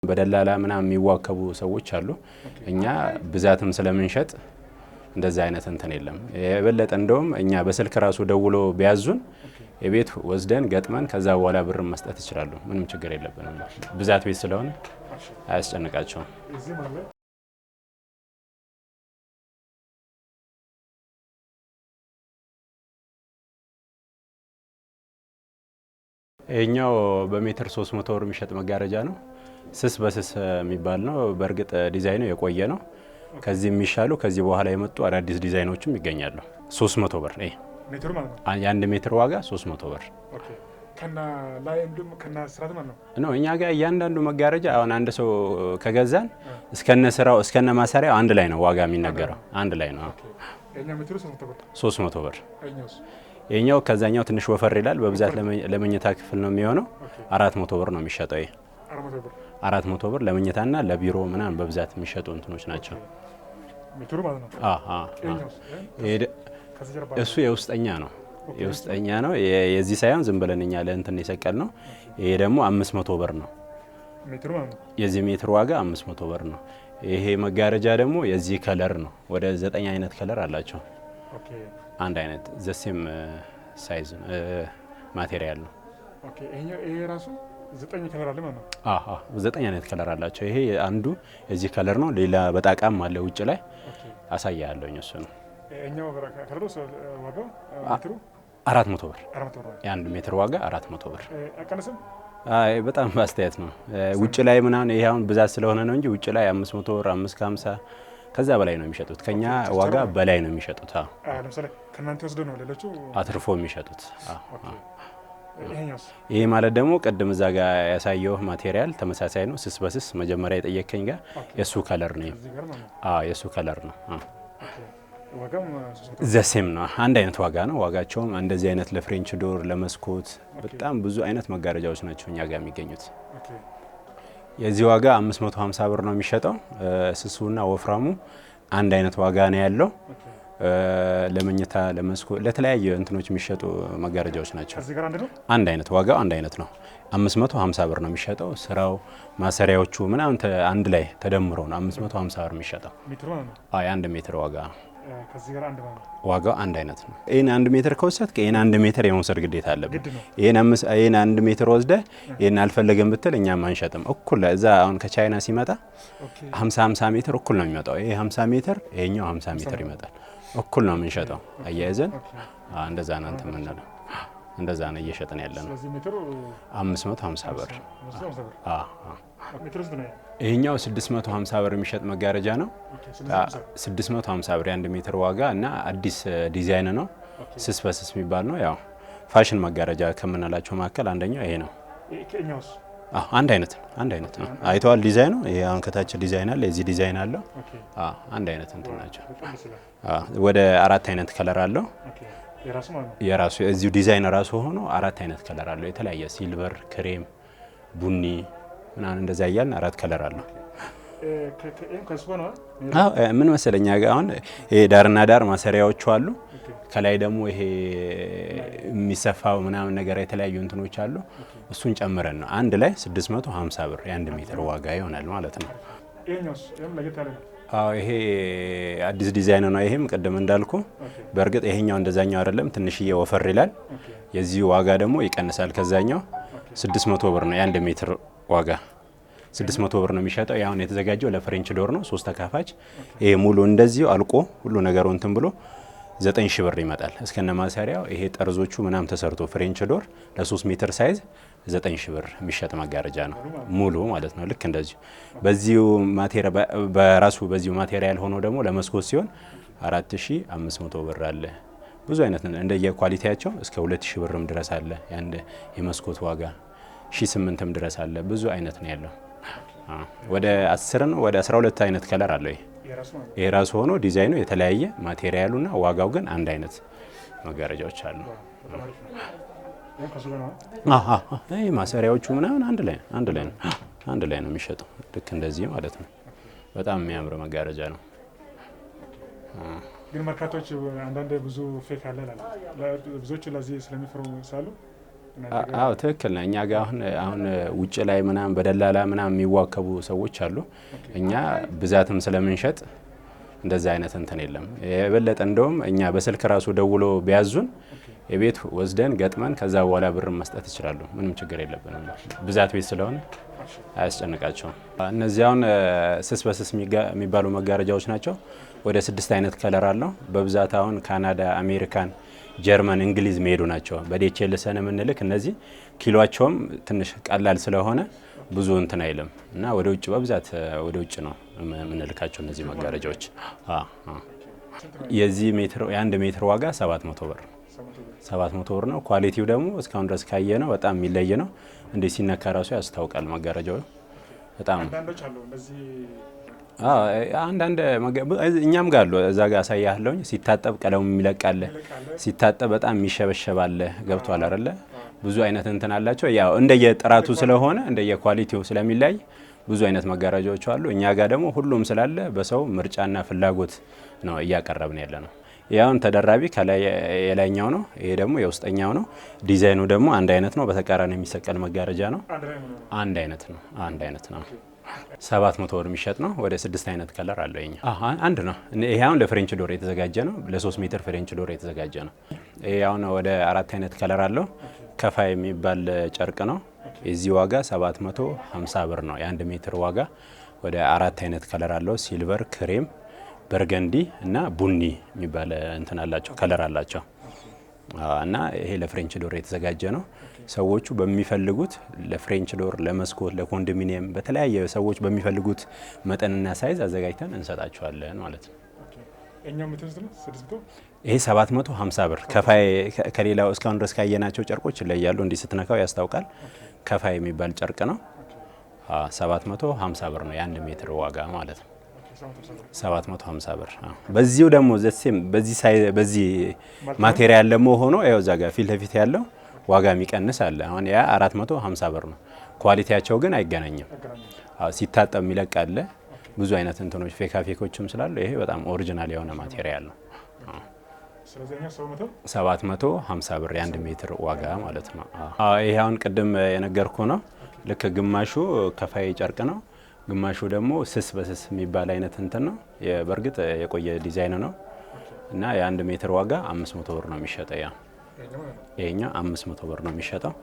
በደላላ ምናምን የሚዋከቡ ሰዎች አሉ። እኛ ብዛትም ስለምንሸጥ እንደዛ አይነት እንትን የለም። የበለጠ እንደውም እኛ በስልክ ራሱ ደውሎ ቢያዙን የቤት ወስደን ገጥመን ከዛ በኋላ ብር መስጠት ይችላሉ። ምንም ችግር የለብንም። ብዛት ቤት ስለሆነ አያስጨንቃቸውም። ይሄኛው በሜትር 300 ብር የሚሸጥ መጋረጃ ነው። ስስ በስስ የሚባል ነው። በእርግጥ ዲዛይኑ የቆየ ነው። ከዚህ የሚሻሉ ከዚህ በኋላ የመጡ አዳዲስ ዲዛይኖችም ይገኛሉ። 300 ብር ነው ሜትሩ ማለት ነው። የአንድ ሜትር ዋጋ 300 ብር ከና ላይ እንደም ከና ስራት ማለት ነው። እኛ ጋር እያንዳንዱ መጋረጃ አሁን አንድ ሰው ከገዛን እስከነ ስራው እስከነ ማሰሪያው አንድ ላይ ነው ዋጋ የሚነገረው። አንድ ላይ ነው። የኛ ሜትሩ 300 ብር። የኛው ከዛኛው ትንሽ ወፈር ይላል። በብዛት ለመኝታ ክፍል ነው የሚሆነው። 400 ብር ነው የሚሸጠው። 400 ብር ለመኝታና ለቢሮ ምናምን በብዛት የሚሸጡ እንትኖች ናቸው። ሜትሩ ማለት ነው። እሱ የውስጠኛ ነው። የውስጠኛ ነው። የዚህ ሳይሆን ዝም ብለን እኛ ለእንትን የሰቀል ነው። ይሄ ደግሞ 500 ብር ነው ሜትሩ ማለት ነው። የዚህ ሜትር ዋጋ 500 ብር ነው። ይሄ መጋረጃ ደግሞ የዚህ ከለር ነው። ወደ 9 አይነት ከለር አላቸው። አንድ አይነት ዘሴም ሳይዝ ማቴሪያል ነው። ኦኬ ይሄ ራሱ 9 ከለር አለ ማለት ነው። 9 አይነት ከለር አላቸው። ይሄ አንዱ የዚህ ከለር ነው። ሌላ በጣቃም አለ ውጭ ላይ አሳያለሁ። እሱ ነው። እኛው ከለሩ ዋጋው ሜትሩ 400 ብር። የአንድ ሜትር ዋጋ 400 ብር። አቀነሰም በጣም አስተያየት ነው። ውጭ ላይ ምናምን ይሄ አሁን ብዛት ስለሆነ ነው እንጂ ውጭ ላይ 500 ብር 550 ከዛ በላይ ነው የሚሸጡት። ከኛ ዋጋ በላይ ነው የሚሸጡት። ለምሳሌ ከናንተ ወስዶ ነው ሌሎቹ አትርፎ የሚሸጡት። ይሄ ማለት ደግሞ ቅድም እዛ ጋር ያሳየው ማቴሪያል ተመሳሳይ ነው። ስስ በስስ መጀመሪያ የጠየከኝ ጋር የሱ ከለር ነው። የሱ ከለር ነው። ዘሴም ነው። አንድ አይነት ዋጋ ነው። ዋጋቸውም እንደዚህ አይነት ለፍሬንች ዶር ለመስኮት በጣም ብዙ አይነት መጋረጃዎች ናቸው እኛ ጋር የሚገኙት። የዚህ ዋጋ 550 ብር ነው የሚሸጠው። ስሱና ወፍራሙ አንድ አይነት ዋጋ ነው ያለው። ለመኝታ ለመስኮት ለተለያየ እንትኖች የሚሸጡ መጋረጃዎች ናቸው። አንድ አይነት ዋጋው አንድ አይነት ነው። 550 ብር ነው የሚሸጠው። ስራው ማሰሪያዎቹ ምናምን አንድ ላይ ተደምሮ ነው 550 ብር የሚሸጠው። የአንድ ሜትር ዋጋ ዋጋው አንድ አይነት ነው። ይሄን 1 ሜትር ከወሰድክ ይሄን 1 ሜትር የመውሰድ ግዴታ አለብን። ይሄን 1 ሜትር ወስደህ ይሄን አልፈለገም ብትል እኛም አንሸጥም። እኩል እዛ አሁን ከቻይና ሲመጣ 50 ሜትር እኩል ነው የሚመጣው። ይሄ 50 ሜትር ይሄኛው 50 ሜትር ይመጣል። እኩል ነው የምንሸጠው። አያይዘን እንደዛ ነው እንትን የምንለው። እንደዛ ነው እየሸጥን ያለ ነው። 550 ብር። ይሄኛው 650 ብር የሚሸጥ መጋረጃ ነው። 650 ብር የ1 ሜትር ዋጋ እና አዲስ ዲዛይን ነው። ስስ በስስ የሚባል ነው። ያው ፋሽን መጋረጃ ከምንላቸው መካከል አንደኛው ይሄ ነው። አንድ አይነት ነው። አይተዋል ዲዛይኑ። ይሄ አሁን ከታች ዲዛይን አለ፣ የዚህ ዲዛይን አለው። አንድ አይነት እንትን ናቸው። ወደ 4 አይነት ከለር አለው። የራሱ እዚሁ ዲዛይን ራሱ ሆኖ 4 አይነት ከለር አለው። የተለያየ ሲልቨር፣ ክሬም፣ ቡኒ ምናምን እንደዛ እያልን 4 ከለር አለው። ምን መሰለኛ አሁን ይሄ ዳርና ዳር ማሰሪያዎቹ አሉ። ከላይ ደግሞ ይሄ የሚሰፋው ምናምን ነገር የተለያዩ እንትኖች አሉ። እሱን ጨምረን ነው አንድ ላይ 650 ብር የ1 ሜትር ዋጋ ይሆናል ማለት ነው። ይሄ አዲስ ዲዛይን ነው። ይሄም ቅድም እንዳልኩ በእርግጥ ይሄኛው እንደዛኛው አይደለም፣ ትንሽዬ ወፈር ይላል። የዚህ ዋጋ ደግሞ ይቀንሳል ከዛኛው። 600 ብር ነው የ1 ሜትር ዋጋ 600 ብር ነው የሚሸጠው። ያሁን የተዘጋጀው ለፍሬንች ዶር ነው 3 ተካፋች። ይሄ ሙሉ እንደዚሁ አልቆ ሁሉ ነገሩ እንትን ብሎ 9000 ብር ይመጣል እስከነ ማሰሪያው። ይሄ ጠርዞቹ ምናምን ተሰርቶ ፍሬንች ዶር ለ3 ሜትር ሳይዝ 9000 ብር የሚሸጥ መጋረጃ ነው ሙሉ ማለት ነው። ልክ እንደዚሁ በዚሁ ማቴሪያል በራሱ በዚሁ ማቴሪያል ሆኖ ደግሞ ለመስኮት ሲሆን 4500 ብር አለ። ብዙ አይነት እንደየ ኳሊቲያቸው እስከ 2000 ብርም ድረስ አለ። ያንድ የመስኮት ዋጋ 1800ም ድረስ አለ። ብዙ አይነት ነው ያለው። ወደ 10 ነው ወደ 12 አይነት ከለር አለው። ይሄ ራሱ ሆኖ ዲዛይኑ የተለያየ ማቴሪያሉና ዋጋው ግን አንድ አይነት መጋረጃዎች አሉ። ይሄ ማሰሪያዎቹ ምናምን አንድ ላይ ነው የሚሸጠው። ልክ እንደዚህ ማለት ነው። በጣም የሚያምር መጋረጃ ነው። ግን መርካቶች አንዳንድ ብዙ ፌክ አለ ብዙዎቹ ለዚህ ስለሚፈሩ ሳሉ አዎ ትክክል ነው። እኛ ጋር አሁን ውጭ ላይ ምናምን በደላላ ምናምን የሚዋከቡ ሰዎች አሉ። እኛ ብዛትም ስለምንሸጥ እንደዛ አይነት እንትን የለም። የበለጠ እንደውም እኛ በስልክ ራሱ ደውሎ ቢያዙን የቤት ወስደን ገጥመን ከዛ በኋላ ብር መስጠት ይችላሉ። ምንም ችግር የለብንም። ብዛት ቤት ስለሆነ አያስጨንቃቸውም። እነዚህ አሁን ስስ በስስ የሚባሉ መጋረጃዎች ናቸው። ወደ 6 አይነት ከለር አለው። በብዛት አሁን ካናዳ፣ አሜሪካን፣ ጀርመን፣ እንግሊዝ መሄዱ ናቸው። በዴቼል ሰን የምንልክ እነዚህ ኪሎቸውም ትንሽ ቀላል ስለሆነ ብዙ እንትን አይልም እና ወደ ውጭ በብዛት ወደ ውጭ ነው የምንልካቸው እነዚህ መጋረጃዎች። የዚህ ሜትር የአንድ ሜትር ዋጋ 700 ብር 700 ብር ነው። ኳሊቲው ደግሞ እስካሁን ድረስ ካየ ነው በጣም የሚለይ ነው። እንዴ ሲነካ ራሱ ያስታውቃል መጋረጃው በጣም አንዳንድ እኛም ጋር አሉ። እዛ ጋር አሳያለሁኝ። ሲታጠብ ቀለሙ የሚለቃለ፣ ሲታጠብ በጣም የሚሸበሸባለ። ገብቷል አይደለ? ብዙ አይነት እንትን አላቸው። ያው እንደየጥራቱ ስለሆነ እንደየኳሊቲው ስለሚለይ ብዙ አይነት መጋረጃዎች አሉ። እኛ ጋር ደግሞ ሁሉም ስላለ በሰው ምርጫና ፍላጎት ነው እያቀረብን ያለ ነው። ያውን ተደራቢ ከላይ የላይኛው ነው። ይሄ ደግሞ የውስጠኛው ነው። ዲዛይኑ ደግሞ አንድ አይነት ነው። በተቃራኒ የሚሰቀል መጋረጃ ነው። አንድ አይነት ነው። 700 ብር የሚሸጥ ነው። ወደ 6 አይነት ከለር አለው። ይሄ አንድ ነው። ይሄ አሁን ለፍሬንች ዶር የተዘጋጀ ነው። ለ3 ሜትር ፍሬንች ዶር የተዘጋጀ ነው። ይሄ አሁን ወደ 4 አይነት ከለር አለው። ከፋይ የሚባል ጨርቅ ነው። የዚህ ዋጋ 750 ብር ነው። የ1 ሜትር ዋጋ ወደ 4 አይነት ከለር አለው። ሲልቨር፣ ክሬም፣ በርገንዲ እና ቡኒ የሚባል እንትን አላቸው ከለር አላቸው እና ይሄ ለፍሬንች ዶር የተዘጋጀ ነው። ሰዎቹ በሚፈልጉት ለፍሬንች ዶር፣ ለመስኮት፣ ለኮንዶሚኒየም በተለያየ ሰዎች በሚፈልጉት መጠንና ሳይዝ አዘጋጅተን እንሰጣቸዋለን ማለት ነው። ይሄ 750 ብር ከፋይ ከሌላው እስካሁን ድረስ ካየናቸው ጨርቆች ይለያሉ። እንዲህ ስትነካው ያስታውቃል። ከፋይ የሚባል ጨርቅ ነው። 750 ብር ነው የ1 ሜትር ዋጋ ማለት ነው። 750 ብር። በዚሁ ደግሞ ዘሴም በዚህ ማቴሪያል ደግሞ ሆኖ ያው እዛ ጋር ፊት ለፊት ያለው ዋጋ የሚቀንስ አለ። አሁን ያ 450 ብር ነው። ኳሊቲያቸው ግን አይገናኝም። ሲታጠብ የሚለቅ አለ። ብዙ አይነት እንትኖች ፌኮችም ስላሉ ይሄ በጣም ኦሪጂናል የሆነ ማቴሪያል ነው። 750 ብር የ1 ሜትር ዋጋ ማለት ነው። ይሄ አሁን ቅድም የነገርኩ ነው። ልክ ግማሹ ከፋይ ጨርቅ ነው፣ ግማሹ ደግሞ ስስ በስስ የሚባል አይነት እንትን ነው። በእርግጥ የቆየ ዲዛይን ነው እና የ1 ሜትር ዋጋ 500 ብር ነው የሚሸጠው። ያ ይሄኛው 500 ብር ነው የሚሸጠው።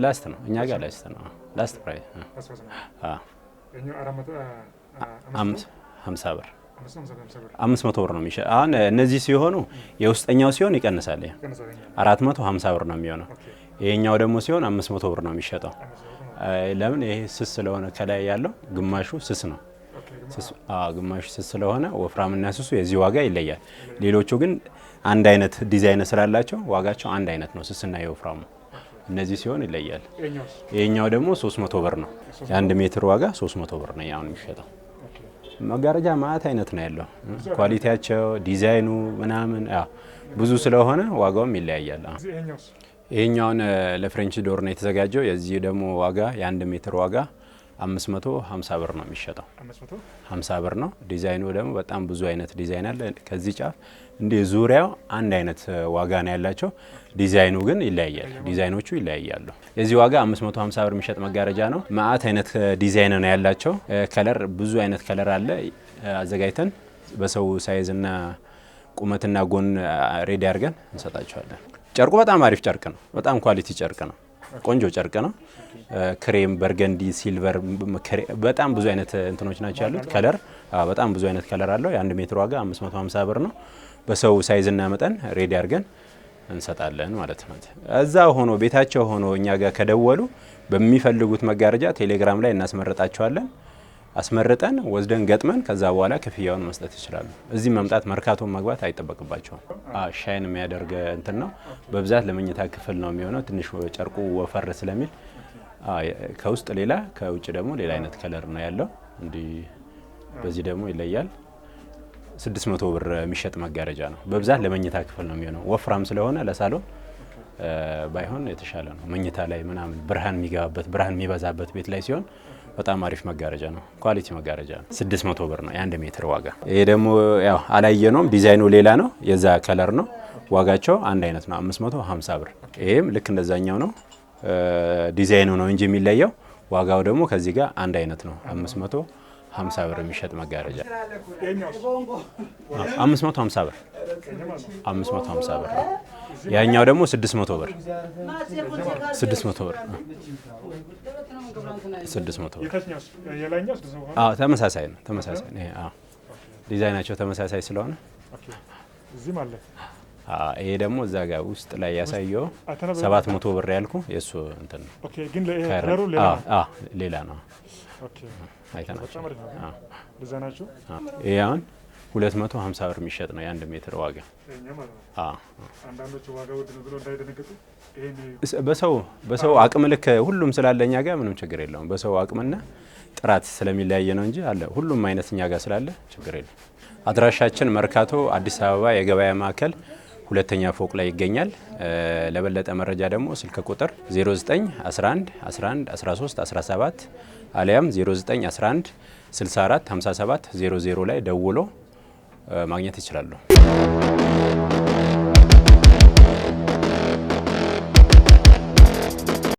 ላስት ነው እኛ ጋር ላስት ነው። ላስት ፕራይስ 50 ብር 500 ብር ነው የሚሸጠው። አሁን እነዚህ ሲሆኑ የውስጠኛው ሲሆን ይቀንሳል። 450 ብር ነው የሚሆነው። ይሄኛው ደግሞ ሲሆን 500 ብር ነው የሚሸጠው። ለምን? ይሄ ስስ ስለሆነ ከላይ ያለው ግማሹ ስስ ነው። ግማሹ ስስ ስለሆነ ወፍራምና ስሱ የዚህ ዋጋ ይለያል። ሌሎቹ ግን አንድ አይነት ዲዛይን ስላላቸው ዋጋቸው አንድ አይነት ነው፣ ስስና የወፍራሙ። እነዚህ ሲሆን ይለያል። ይሄኛው ደግሞ 300 ብር ነው። የ1 ሜትር ዋጋ 300 ብር ነው ያሁን የሚሸጠው። መጋረጃ ማአት አይነት ነው ያለው። ኳሊቲያቸው፣ ዲዛይኑ ምናምን ብዙ ስለሆነ ዋጋውም ይለያያል። ይሄኛውን ለፍሬንች ዶር ነው የተዘጋጀው። የዚህ ደግሞ ዋጋ የ1 ሜትር ዋጋ 550 ብር ነው የሚሸጠው። 50 ብር ነው። ዲዛይኑ ደግሞ በጣም ብዙ አይነት ዲዛይን አለ። ከዚህ ጫፍ እንደ ዙሪያው አንድ አይነት ዋጋ ነው ያላቸው። ዲዛይኑ ግን ይለያያል። ዲዛይኖቹ ይለያያሉ። የዚህ ዋጋ 550 ብር የሚሸጥ መጋረጃ ነው። ማአት አይነት ዲዛይን ነው ያላቸው። ከለር ብዙ አይነት ከለር አለ። አዘጋጅተን በሰው ሳይዝና ቁመትና ጎን ሬዲ አድርገን እንሰጣቸዋለን። ጨርቁ በጣም አሪፍ ጨርቅ ነው። በጣም ኳሊቲ ጨርቅ ነው። ቆንጆ ጨርቅ ነው። ክሬም፣ በርገንዲ፣ ሲልቨር በጣም ብዙ አይነት እንትኖች ናቸው ያሉት። ከለር በጣም ብዙ አይነት ከለር አለው። የ1 ሜትር ዋጋ 550 ብር ነው። በሰው ሳይዝና መጠን ሬዲ አድርገን እንሰጣለን ማለት ነው። እዛ ሆኖ ቤታቸው ሆኖ እኛ ጋር ከደወሉ በሚፈልጉት መጋረጃ ቴሌግራም ላይ እናስመርጣቸዋለን። አስመርጠን ወስደን ገጥመን ከዛ በኋላ ክፍያውን መስጠት ይችላሉ። እዚህ መምጣት መርካቶን መግባት አይጠበቅባቸውም። ሻይን የሚያደርግ እንትን ነው። በብዛት ለመኝታ ክፍል ነው የሚሆነው። ትንሽ ጨርቁ ወፈር ስለሚል ከውስጥ ሌላ ከውጭ ደግሞ ሌላ አይነት ከለር ነው ያለው። እንዲህ በዚህ ደግሞ ይለያል። 600 ብር የሚሸጥ መጋረጃ ነው። በብዛት ለመኝታ ክፍል ነው የሚሆነው። ወፍራም ስለሆነ ለሳሎን ባይሆን የተሻለ ነው። መኝታ ላይ ምናምን ብርሃን የሚገባበት ብርሃን የሚበዛበት ቤት ላይ ሲሆን በጣም አሪፍ መጋረጃ ነው። ኳሊቲ መጋረጃ ነው። 600 ብር ነው የ1 ሜትር ዋጋ። ይሄ ደግሞ ያው አላየነውም። ዲዛይኑ ሌላ ነው። የዛ ከለር ነው። ዋጋቸው አንድ አይነት ነው 550 ብር። ይሄም ልክ እንደዛኛው ነው፣ ዲዛይኑ ነው እንጂ የሚለየው። ዋጋው ደግሞ ከዚህ ጋር አንድ አይነት ነው 550 ብር የሚሸጥ መጋረጃ 550 ብር 550 ብር። ያኛው ደግሞ 600 ብር 600 ብር 600 ብር። አዎ ተመሳሳይ ነው ተመሳሳይ ነው። አዎ ዲዛይናቸው ተመሳሳይ ስለሆነ እዚህም አለ። ይሄ ደግሞ እዛ ጋር ውስጥ ላይ ያሳየው 700 ብር ያልኩ የሱ እንትን ነው። ኦኬ ግን ለከለሩ ሌላ ነው። ኦኬ አይተናቸው። ዲዛይናቸው ይሄ አሁን 250 ብር የሚሸጥ ነው የ1 ሜትር ዋጋ። አንዳንዶቹ ዋጋ ውድ ነው ብሎ እንዳይደነግጡ በሰው አቅም ልክ ሁሉም ስላለ እኛ ጋር ምንም ችግር የለውም። በሰው አቅምና ጥራት ስለሚለያየ ነው እንጂ አለ ሁሉም አይነት እኛ ጋር ስላለ ችግር የለም። አድራሻችን መርካቶ አዲስ አበባ የገበያ ማዕከል ሁለተኛ ፎቅ ላይ ይገኛል። ለበለጠ መረጃ ደግሞ ስልክ ቁጥር 09 11 11 13 17 አሊያም 09 11 64 57 00 ላይ ደውሎ ማግኘት ይችላሉ።